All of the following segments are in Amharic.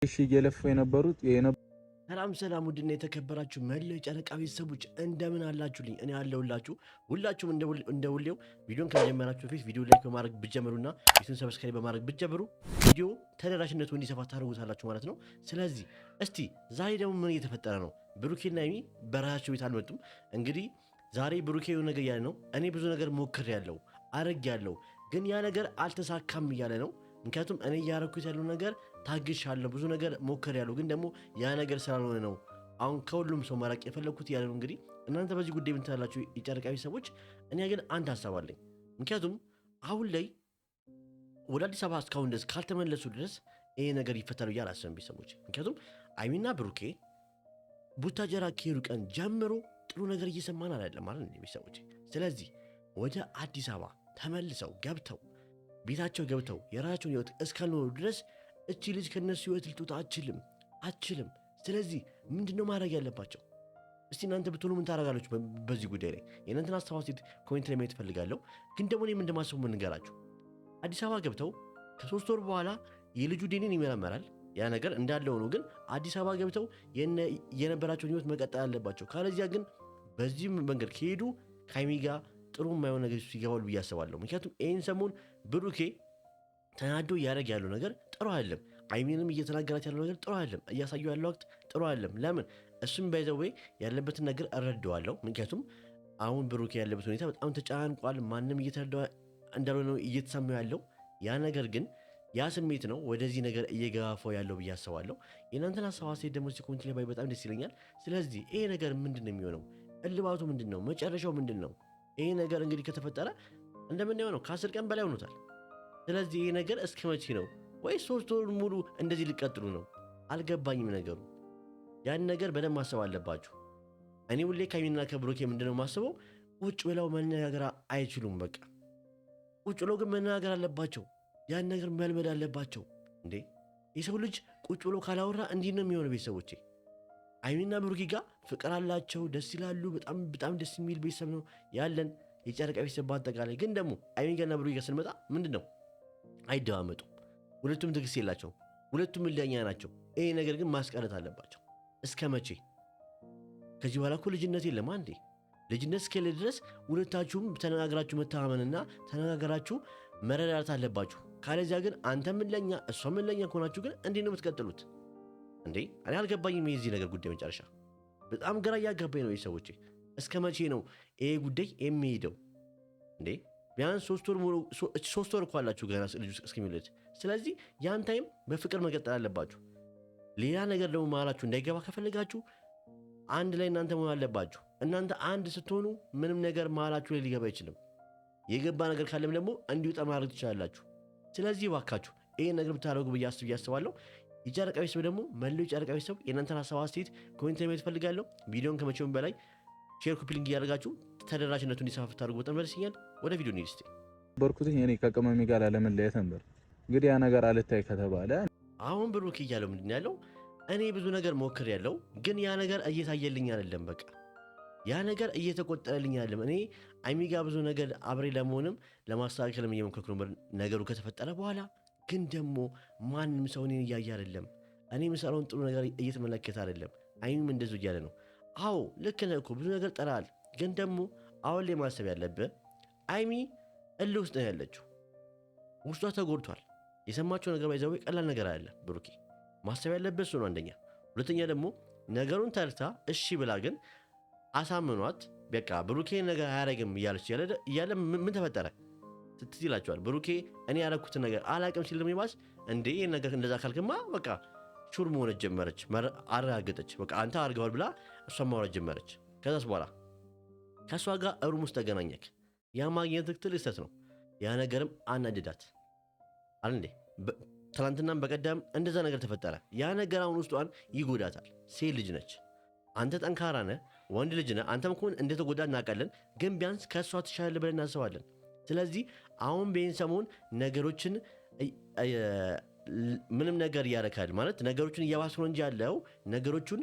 እሺ እየለፉ የነበሩት ሰላም ውድና የተከበራችሁ መላው የጨረቃ ቤተሰቦች እንደምን አላችሁልኝ? እኔ አለሁላችሁ። ሁላችሁም እንደሁሌው ቪዲዮን ከመጀመራችሁ በፊት ቪዲዮ ላይክ በማድረግ ብትጀምሩና ቤቱን ሰብስክራይብ በማድረግ ብትጀምሩ ቪዲዮ ተደራሽነቱ እንዲሰፋ ታደርጉታላችሁ ማለት ነው። ስለዚህ እስቲ ዛሬ ደግሞ ምን እየተፈጠረ ነው? ብሩኬና ሀይሚ በራሳቸው ቤት አልመጡም። እንግዲህ ዛሬ ብሩኬ የሆነ ነገር እያለ ነው። እኔ ብዙ ነገር ሞክሬያለሁ፣ አድርጌያለሁ፣ ግን ያ ነገር አልተሳካም እያለ ነው። ምክንያቱም እኔ እያደረኩት ያለው ነገር ታግሻለሁ፣ ብዙ ነገር ሞክሬያለሁ፣ ግን ደግሞ ያ ነገር ስላልሆነ ነው አሁን ከሁሉም ሰው መራቅ የፈለግኩት እያለ ነው። እንግዲህ እናንተ በዚህ ጉዳይ ምን ትላላችሁ የጨረቃ ቤተሰቦች? እኔ ግን አንድ ሀሳብ አለኝ። ምክንያቱም አሁን ላይ ወደ አዲስ አበባ እስካሁን ድረስ ካልተመለሱ ድረስ ይሄ ነገር ይፈታሉ ብዬ አላስብም ቤተሰቦች። ምክንያቱም ሀይሚና ብሩኬ ቡታጀራ ከሄዱ ቀን ጀምሮ ጥሩ ነገር እየሰማን አይደለም ማለት ነው ቤተሰቦች። ስለዚህ ወደ አዲስ አበባ ተመልሰው ገብተው ቤታቸው ገብተው የራሳቸውን ህይወት እስካልኖሩ ድረስ እቺ ልጅ ከነሱ ህይወት ልትወጣ አችልም። ስለዚህ ምንድነው ማድረግ ያለባቸው? እስቲ እናንተ ብትሆኑ ምን ታደርጋላችሁ? በዚህ ጉዳይ ላይ የእናንተን አስተዋጽኦ ኮሜንት ላይ ማየት እፈልጋለሁ። ግን ደግሞ እኔም እንደማስበው ምን ንገራችሁ፣ አዲስ አበባ ገብተው ከ3 ወር በኋላ የልጁ ዴኒን ይመረመራል። ያ ነገር እንዳለ ሆኖ ግን አዲስ አበባ ገብተው የነበራቸውን ህይወት መቀጠል አለባቸው። ካለዚያ ግን በዚህ መንገድ ከሄዱ ከሀይሚ ጋር ጥሩ የማይሆን ነገር ይገባሉ ብዬ አስባለሁ። ምክንያቱም ይህን ሰሞን ብሩኬ ተናዶ እያደረግ ያለው ነገር ጥሩ አይደለም። ሀይሚንም እየተናገራት ያለው ነገር ጥሩ አይደለም። እያሳየው ያለው ወቅት ጥሩ አይደለም። ለምን እሱም ባይዘዌ ያለበትን ነገር እረዳዋለሁ። ምክንያቱም አሁን ብሩኬ ያለበት ሁኔታ በጣም ተጨናንቋል። ማንም እየተረዳ እንዳልሆነ ነው እየተሰማው ያለው። ያ ነገር ግን ያ ስሜት ነው ወደዚህ ነገር እየገፋፋው ያለው ብዬ አስባለሁ። የእናንተን ሀሳብ ደግሞ ኮሜንት ላይ ባይ በጣም ደስ ይለኛል። ስለዚህ ይሄ ነገር ምንድን ነው የሚሆነው? እልባቱ ምንድን ነው? መጨረሻው ምንድን ነው? ይሄ ነገር እንግዲህ ከተፈጠረ እንደምናየው ነው። ከ10 ቀን በላይ ሆኖታል። ስለዚህ ይሄ ነገር እስከ መቼ ነው? ወይ 3 ወር ሙሉ እንደዚህ ሊቀጥሉ ነው? አልገባኝም ነገሩ። ያን ነገር በደንብ ማሰብ አለባችሁ። እኔ ሁሌ ከሀይሚና ከብሩኬ ምንድነው ማስበው፣ ቁጭ ብለው መነጋገር አይችሉም። በቃ ቁጭ ብለው ግን መነጋገር አለባቸው። ያን ነገር መልመድ አለባቸው። እንዴ የሰው ልጅ ቁጭ ብሎ ካላወራ እንዲህ ነው የሚሆነው ቤተሰቦቼ። ሀይሚና ብሩኬ ጋር ፍቅር አላቸው፣ ደስ ይላሉ። በጣም ደስ የሚል ቤተሰብ ነው ያለን የጨረቃ ቤተሰብ በአጠቃላይ። ግን ደግሞ ሀይሚ ጋርና ብሩኬ ጋር ስንመጣ ምንድን ነው አይደማመጡም። ሁለቱም ትዕግስት የላቸውም። ሁለቱም እልኸኛ ናቸው። ይሄ ነገር ግን ማስቀረት አለባቸው። እስከ መቼ? ከዚህ በኋላ እኮ ልጅነት የለም። አንዴ ልጅነት እስከሌለ ድረስ ሁለታችሁም ተነጋግራችሁ መተማመንና ተነጋግራችሁ መረዳት አለባችሁ። ካለዚያ ግን አንተም እልኸኛ እሷም እልኸኛ ከሆናችሁ ግን እንዴት ነው የምትቀጥሉት? እንዴ እኔ አልገባኝም የዚህ ነገር ጉዳይ መጨረሻ። በጣም ግራ እያጋባኝ ነው ሰዎቼ። እስከ መቼ ነው ይሄ ጉዳይ የሚሄደው? እንዴ ቢያንስ 3 ወር እኮ አላችሁ ገና ልጁ እስከሚወለድ። ስለዚህ ያን ታይም በፍቅር መቀጠል አለባችሁ። ሌላ ነገር ደግሞ መሀላችሁ እንዳይገባ ከፈለጋችሁ አንድ ላይ እናንተ መሆን አለባችሁ። እናንተ አንድ ስትሆኑ ምንም ነገር መሀላችሁ ላይ ሊገባ አይችልም። የገባ ነገር ካለም ደግሞ እንዲወጣ ማድረግ ትችላላችሁ። ስለዚህ ባካችሁ ይሄን ነገር ብታደርጉ ብዬ አስባለሁ። የጨረቃ ቤተሰብ ደግሞ መላው የጨረቃ ቤተሰብ የእናንተን ሀሳብ አስተያየት ኮሜንት ላይ ማየት እፈልጋለሁ። ቪዲዮን ከመቼውም በላይ ሼር፣ ኮፒ ሊንክ እያደረጋችሁ ተደራሽነቱን እንዲሰፋ ታደርጉ በጣም ደስ ይለኛል። ወደ ቪዲዮ እንሂድ እስቲ። በርኩትኝ እኔ ከቅመሜ ጋር ለመለያየት ነበር። እንግዲህ ያ ነገር አልታይ ከተባለ አሁን ብሩክ እያለው ምንድን ያለው? እኔ ብዙ ነገር ሞክሬያለሁ፣ ግን ያ ነገር እየታየልኝ አይደለም። በቃ ያ ነገር እየተቆጠረልኝ አይደለም። እኔ ሀይሚ ጋር ብዙ ነገር አብሬ ለመሆንም ለማስተካከልም እየሞከርኩ ነበር ነገሩ ከተፈጠረ በኋላ። ግን ደግሞ ማንም ሰው እኔን እያየ አይደለም። እኔ የምሰራውን ጥሩ ነገር እየተመለከተ አይደለም። ሀይሚም እንደዚሁ እያለ ነው። አዎ ልክ ነህ እኮ ብዙ ነገር ጠራል። ግን ደግሞ አሁን ላይ ማሰብ ያለብህ ሀይሚ እልህ ውስጥ ነው ያለችው። ውስጧ ተጎድቷል። የሰማቸው ነገር ባይዘው ቀላል ነገር አለ። ብሩኬ ማሰብ ያለብህ እሱ ነው አንደኛ። ሁለተኛ ደግሞ ነገሩን ተርታ እሺ ብላ ግን አሳምኗት በቃ ብሩኬ ነገር አያረግም እያለች እያለ ምን ተፈጠረ ትዝ ይላችኋል። ብሩኬ እኔ ያረኩትን ነገር አላቅም ሲል የሚባስ እንዴ ይህን ነገር እንደዛ ካልክማ በቃ ሹር መሆን ጀመረች። አረጋገጠች። በቃ አንተ አርገዋል ብላ እሷን ማውራት ጀመረች። ከዛስ በኋላ ከእሷ ጋር ሩም ውስጥ ተገናኘክ። ያ ማግኘት ትልቅ ስህተት ነው። ያ ነገርም አናድዳት አለ እንዴ። ትናንትናም በቀደም እንደዛ ነገር ተፈጠረ። ያ ነገር አሁን ውስጧን ይጎዳታል። ሴት ልጅ ነች። አንተ ጠንካራ ነህ፣ ወንድ ልጅ ነህ። አንተም እኮ እንደተጎዳ እናውቃለን። ግን ቢያንስ ከእሷ ትሻላለህ ብለን እናስባለን። ስለዚህ አሁን በይህን ሰሞን ነገሮችን ምንም ነገር እያረካል ማለት ነገሮችን እያባስሮ እንጂ ያለው ነገሮቹን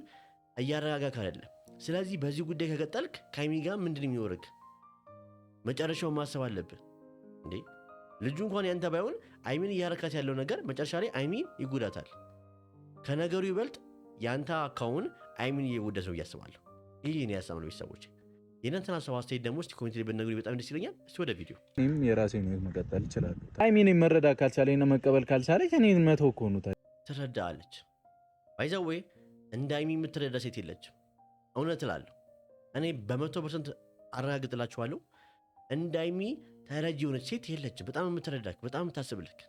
እያረጋጋክ አይደለም። ስለዚህ በዚህ ጉዳይ ከቀጠልክ ከሀይሚ ጋር ምንድን የሚወርግ መጨረሻውን ማሰብ አለብን እንዴ። ልጁ እንኳን ያንተ ባይሆን ሀይሚን እያረካት ያለው ነገር መጨረሻ ላይ ሀይሚ ይጎዳታል። ከነገሩ ይበልጥ ያንተ አካውን አይሚን እየወደሰ ነው እያስባለሁ። ይህ እኔ ያሳምነው ቤተሰቦች የእናንተን ሀሳብ አስተያየት ደግሞ እስቲ ኮሜንት ላይ ብትነግሩኝ በጣም ደስ ይለኛል። እስቲ ወደ ቪዲዮ። እኔም የራሴን ህይወት መቀጠል እችላለሁ። አይሚን መረዳት ካልቻለኝና መቀበል ካልቻለች እኔ መተው እኮ ነው። ትረዳለች። ባይዘዌ እንደ አይሚ የምትረዳ ሴት የለችም። እውነት እላለሁ እኔ በ100% አረጋግጥላችኋለሁ። እንደ አይሚ ተረጂ የሆነች ሴት የለችም። በጣም የምትረዳክ፣ በጣም የምታስብልክ።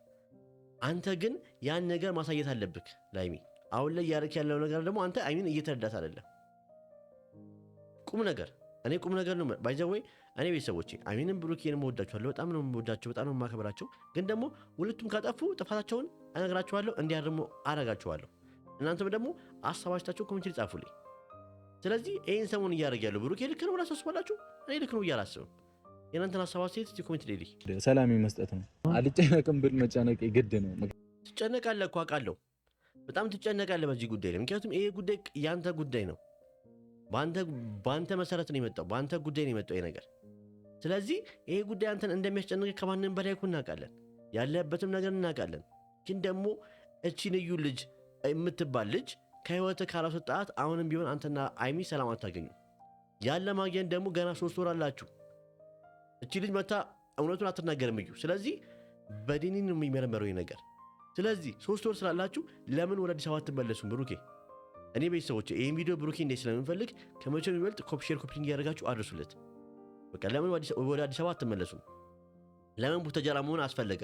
አንተ ግን ያን ነገር ማሳየት አለብክ ለአይሚ። አሁን ላይ ያደረክ ያለው ነገር ደግሞ አንተ አይሚን እየተረዳት አይደለም። ቁም ነገር እኔ ቁም ነገር ነው ባይዘዌ። እኔ ቤተሰቦቼ አይሚንም ብሩኬንም እወዳቸዋለሁ። በጣም ነው የምወዳቸው፣ በጣም ነው የማከብራቸው። ግን ደግሞ ሁለቱም ካጠፉ ጥፋታቸውን እነግራችኋለሁ፣ እንዲያርሙ አረጋችኋለሁ። እናንተም ደግሞ አሳባችታቸው ኮሜንት ጻፉልኝ። ስለዚህ ይህን ሰሞን እያደረግ ያለው ብሩኬ ልክ ነው ብላችሁ ታስባላችሁ? እኔ ልክ ነው እያላስብም። የእናንተን ሀሳብ አስተያየት እስቲ ኮሜንት ላይ ሰላም መስጠት ነው። አልጨነቅም ብል መጨነቅ ግድ ነው። ትጨነቃለህ እኮ አውቃለሁ፣ በጣም ትጨነቃለህ በዚህ ጉዳይ ላይ። ምክንያቱም ይሄ ጉዳይ ያንተ ጉዳይ ነው። በአንተ መሰረት ነው የመጣው፣ በአንተ ጉዳይ ነው የመጣው ይሄ ነገር። ስለዚህ ይሄ ጉዳይ አንተን እንደሚያስጨንቅ ከማንም በላይ እኮ እናውቃለን፣ ያለበትም ነገር እናውቃለን። ግን ደግሞ እቺን እዩ ልጅ የምትባል ልጅ ከህይወትህ ካላስወጣት አሁንም ቢሆን አንተና አይሚ ሰላም አታገኙ። ያለ ማግኘት ደግሞ ገና 3 ወር አላችሁ። እቺ ልጅ መታ እውነቱን አትናገርም እዩ። ስለዚህ በዲኒ ነው የሚመረመረው ይሄ ነገር። ስለዚህ 3 ወር ስላላችሁ ለምን ወደ አዲስ አበባ አትመለሱም? ብሩኬ እኔ ቤተሰቦቼ ይህን ቪዲዮ ብሩኬ እንዴት ስለምንፈልግ ከመቼም ይበልጥ ኮፒ ሼር ኮፒንግ እያደረጋችሁ አድርሱለት። በቃ ለምን ወደ አዲስ አበባ አትመለሱም? ለምን ቡታጀራ መሆን አስፈለገ?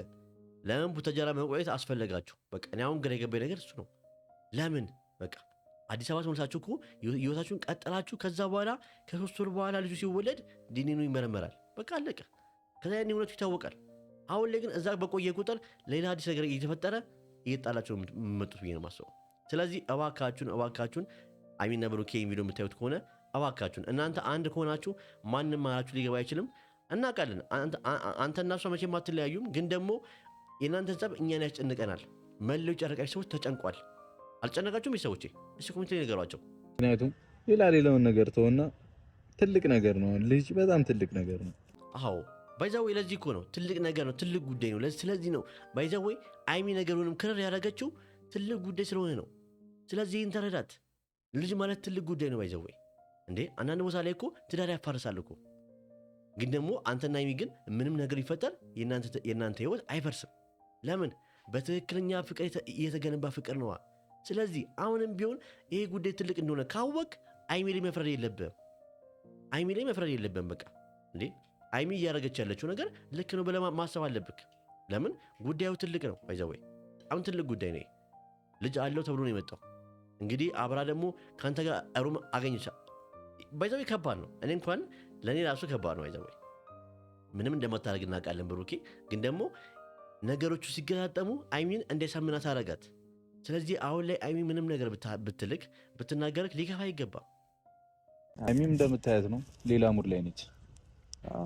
ለምን ቡታጀራ መቆየት አስፈለጋችሁ? በቃ እኔ አሁን ግራ የገባኝ ነገር እሱ ነው። ለምን በቃ አዲስ አበባ ተመልሳችሁ እኮ ህይወታችሁን ቀጠላችሁ። ከዛ በኋላ ከ3 ወር በኋላ ልጁ ሲወለድ ዲኒኑ ይመረመራል። በቃ አለቀ። ከዛ ያኔ እውነቱ ይታወቃል። አሁን ላይ ግን እዛ በቆየ ቁጥር ሌላ አዲስ ነገር እየተፈጠረ እየጣላችሁ የምትመጡት ብዬ ነው የማስበው። ስለዚህ እባካችሁን አይሚና ብሩኬ ቪዲዮ የምታዩት ከሆነ እባካችሁን እናንተ አንድ ከሆናችሁ ማንም ማላችሁ ሊገባ አይችልም። እናውቃለን አንተና እሷ መቼም አትለያዩም። ግን ደግሞ የእናንተ ጸብ እኛን ያስጨንቀናል። መለው ጨረቃ ሰዎች ተጨንቋል። አልጨነቃችሁም? ቤተሰቦቼ እስቲ ኮሜንት ላይ ነገሯቸው። ምክንያቱም ሌላውን ነገር ተወና ትልቅ ነገር ነው ልጅ፣ በጣም ትልቅ ነገር ነው። አዎ ባይዛዌ ለዚህ እኮ ነው ትልቅ ነገር ነው፣ ትልቅ ጉዳይ ነው። ስለዚህ ነው ባይዛዌ አይሚ ነገሩንም ክርር ያደረገችው ትልቅ ጉዳይ ስለሆነ ነው። ስለዚህ ይህን ተረዳት። ልጅ ማለት ትልቅ ጉዳይ ነው። ባይዛዌ እንዴ አንዳንድ ቦታ ላይ እኮ ትዳር ያፋርሳል እኮ። ግን ደግሞ አንተና አይሚ ግን ምንም ነገር ይፈጠር የእናንተ ህይወት አይፈርስም። ለምን? በትክክለኛ ፍቅር የተገነባ ፍቅር ነዋ። ስለዚህ አሁንም ቢሆን ይሄ ጉዳይ ትልቅ እንደሆነ ካወቅ አይሚ ላይ መፍረድ የለብህም። በቃ እንዴ አይሚ እያደረገች ያለችው ነገር ልክ ነው ብለህ ማሰብ አለብክ። ለምን? ጉዳዩ ትልቅ ነው። ባይዛዌ በጣም ትልቅ ጉዳይ ነው። ልጅ አለው ተብሎ ነው የመጣው። እንግዲህ አብራ ደግሞ ከአንተ ጋር ሩም አገኘቻ። ባይዛዌ ከባድ ነው። እኔ እንኳን ለእኔ ራሱ ከባድ ነው። ባይዛዌ ምንም እንደማታደርግ እናውቃለን ብሩኬ። ግን ደግሞ ነገሮቹ ሲገጣጠሙ አይሚን እንዳይሳምናት አደረጋት። ስለዚህ አሁን ላይ አይሚ ምንም ነገር ብትልክ ብትናገርክ ሊከፋ አይገባም። አይሚም እንደምታያት ነው፣ ሌላ ሙድ ላይ ነች።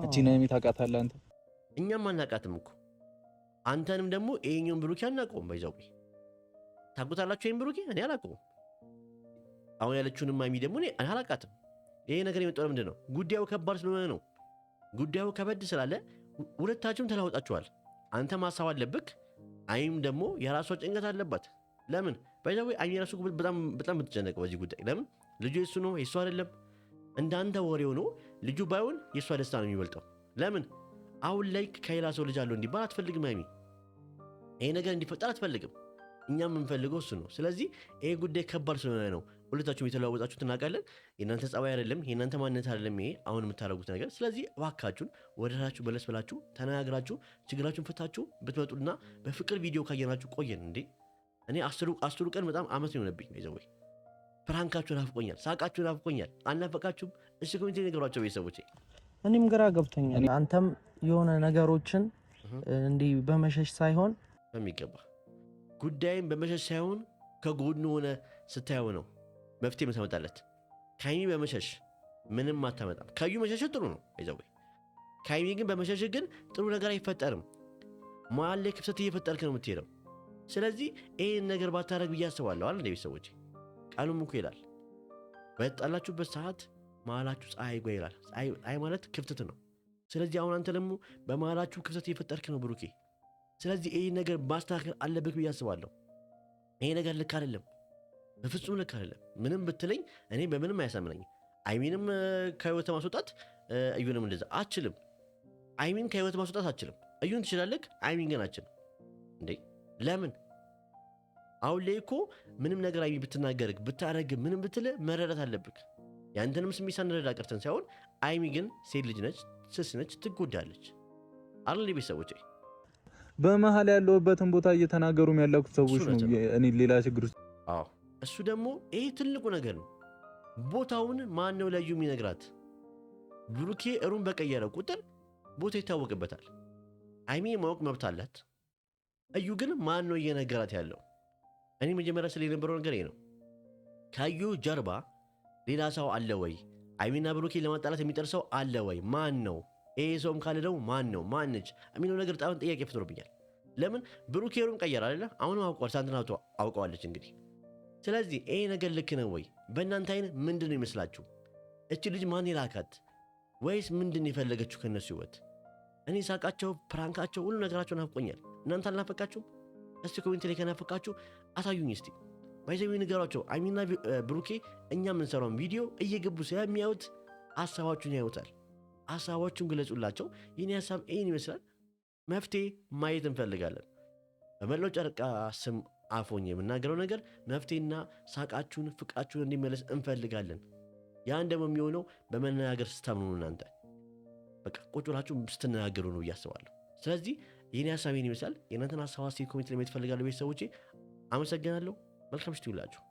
እቺን አይሚ ታውቃታለህ አንተ? እኛም አናውቃትም እኮ አንተንም ደግሞ ይሄኛውን ብሩኬ አናውቀውም። ባይዛዌ ታውቁታላችሁ ይሄን ብሩኬ? እኔ አላውቀውም። አሁን ያለችውንም አይሚ ደግሞ እኔ አላውቃትም። ይሄ ነገር የመጣው ምንድን ነው? ጉዳዩ ከባድ ስለሆነ ነው። ጉዳዩ ከበድ ስላለ ሁለታችሁም ተላውጣችኋል። አንተ ማሳብ አለብክ፣ አይም ደግሞ የራሷ ጭንቀት አለባት። ለምን? ባይዛዌ አይሚ ራሱ በጣም የምትጨነቀው በዚህ ጉዳይ። ለምን? ልጁ የሱ ነው የሱ አይደለም። እንዳንተ ወሬ ሆኖ ልጁ ባይሆን የሷ ደስታ ነው የሚበልጠው። ለምን? አሁን ላይ ከሌላ ሰው ልጅ አለው እንዲባል አትፈልግም አይሚ። ይሄ ነገር እንዲፈጠር አትፈልግም። እኛም የምንፈልገው እሱ ነው። ስለዚህ ይሄ ጉዳይ ከባድ ስለሆነ ነው ሁለታችሁም የተለዋወጣችሁት እናውቃለን። የእናንተ ጸባይ አይደለም፣ የእናንተ ማንነት አይደለም ይሄ አሁን የምታደርጉት ነገር። ስለዚህ እባካችሁን ወደ ራሳችሁ መለስ ብላችሁ ተነጋግራችሁ ችግራችሁን ፈታችሁ ብትመጡና በፍቅር ቪዲዮ ካየናችሁ ቆየን እንዴ። እኔ 10 ቀን በጣም አመት ነው የሆነብኝ። ባይዘዌ ፕራንካችሁ ናፍቆኛል፣ ሳቃችሁ ናፍቆኛል። አልናፈቃችሁም? እሺ ኮሜንት ነገሯቸው ቤተሰቦቼ። እኔም ግራ ገብቶኛል። አንተም የሆነ ነገሮችን እንዲህ በመሸሽ ሳይሆን በሚገባ ጉዳይም በመሸሽ ሳይሆን ከጎኑ ሆነ ስታየው ነው መፍትሄ የምታመጣለት። ከአይሚ በመሸሽ ምንም አታመጣም። ከዩ መሸሽ ጥሩ ነው ባይዘዌ። ከአይሚ ግን በመሸሽ ግን ጥሩ ነገር አይፈጠርም። መሀል ላይ ክፍተት እየፈጠርክ ነው የምትሄደው። ስለዚህ ይህን ነገር ባታረግ ብዬ አስባለሁ። አለ ቤተሰቦች ቃሉም እኮ ይላል በጣላችሁበት ሰዓት መሀላችሁ ፀሐይ ጓ ይላል። ፀሐይ ማለት ክፍተት ነው። ስለዚህ አሁን አንተ ደግሞ በመሀላችሁ ክፍተት እየፈጠርክ ነው ብሩኬ። ስለዚህ ይህ ነገር ማስተካከል አለብህ ብዬ አስባለሁ። ይሄ ነገር ልክ አይደለም። በፍጹም ልክ አይደለም። ምንም ብትለኝ እኔ በምንም አያሳምነኝም። አይሚንም ከህይወት ማስወጣት እዩንም እንደዛ አችልም። አይሚን ከህይወት ማስወጣት አችልም። እዩን ትችላለህ፣ አይሚን ግን አችልም እንዴ? ለምን? አሁን ላይ እኮ ምንም ነገር አይሚ ብትናገርህ ብታረግ ምንም ብትል መረዳት አለብህ። ያንተንም ስሜት ሳንረዳ ቀርተን ሳይሆን አይሚ ግን ሴት ልጅ ነች፣ ስስ ነች፣ ትጎዳለች አይደል? ቤተሰቦቼ በመሀል ያለውበትን ቦታ እየተናገሩም ያላኩት ሰዎች ነው እኔ ሌላ ችግር ውስጥ። አዎ እሱ ደግሞ ይሄ ትልቁ ነገር ነው። ቦታውን ማን ነው ለዩ የሚነግራት? ብሩኬ እሩን በቀየረ ቁጥር ቦታ ይታወቅበታል። አይሚ ማወቅ መብት አላት። እዩ ግን ማን ነው እየነገራት ያለው? እኔ መጀመሪያ ስለ የነበረው ነገር ይሄ ነው። ከዩ ጀርባ ሌላ ሰው አለ ወይ? አይሚና ብሩኬ ለማጣላት የሚጠር ሰው አለ ወይ? ማን ነው? ይሄ ሰውም ካለ ደግሞ ማን ነው? ማንች የሚለው ነገር በጣም ጥያቄ ፈጥሮብኛል። ለምን ብሩኬ እሩን ቀየረ አይደለ? አሁንም አውቀዋል። ሳንትና አውቀዋለች እንግዲህ። ስለዚህ ይሄ ነገር ልክ ነው ወይ? በእናንተ አይን ምንድን ነው ይመስላችሁ? እቺ ልጅ ማን የላካት? ወይስ ምንድን የፈለገችው ከነሱ ህይወት? እኔ ሳቃቸው፣ ፕራንካቸው፣ ሁሉ ነገራቸው ናፍቆኛል። እናንተ አልናፈቃችሁም? እስቲ ኮሜንት ላይ ከናፈቃችሁ አሳዩኝ እስቲ። ባይዘዊ ንገሯቸው። አይሚና ብሩኬ እኛ የምንሰራውን ቪዲዮ እየገቡ ስለሚያዩት ሀሳባችሁን ያዩታል። ሀሳባችሁን ግለጹላቸው። ይህን ሀሳብ ይህን ይመስላል፣ መፍትሄ ማየት እንፈልጋለን። በመላው ጨረቃ ስም አፎኝ የምናገረው ነገር መፍትሄና ሳቃችሁን፣ ፍቅራችሁን እንዲመለስ እንፈልጋለን። ያን ደግሞ የሚሆነው በመነጋገር ስታምኑ እናንተ በቃ ቁጭ ብላችሁ ስትነጋገሩ ነው እያስባለሁ። ስለዚህ ይህን ሀሳብ ይህን ይመስላል። የእናንተን ሀሳብ ኮሜንት ላይ ማየት እፈልጋለሁ። ቤተሰቦቼ አመሰግናለሁ። መልካም ምሽት ይሁንላችሁ።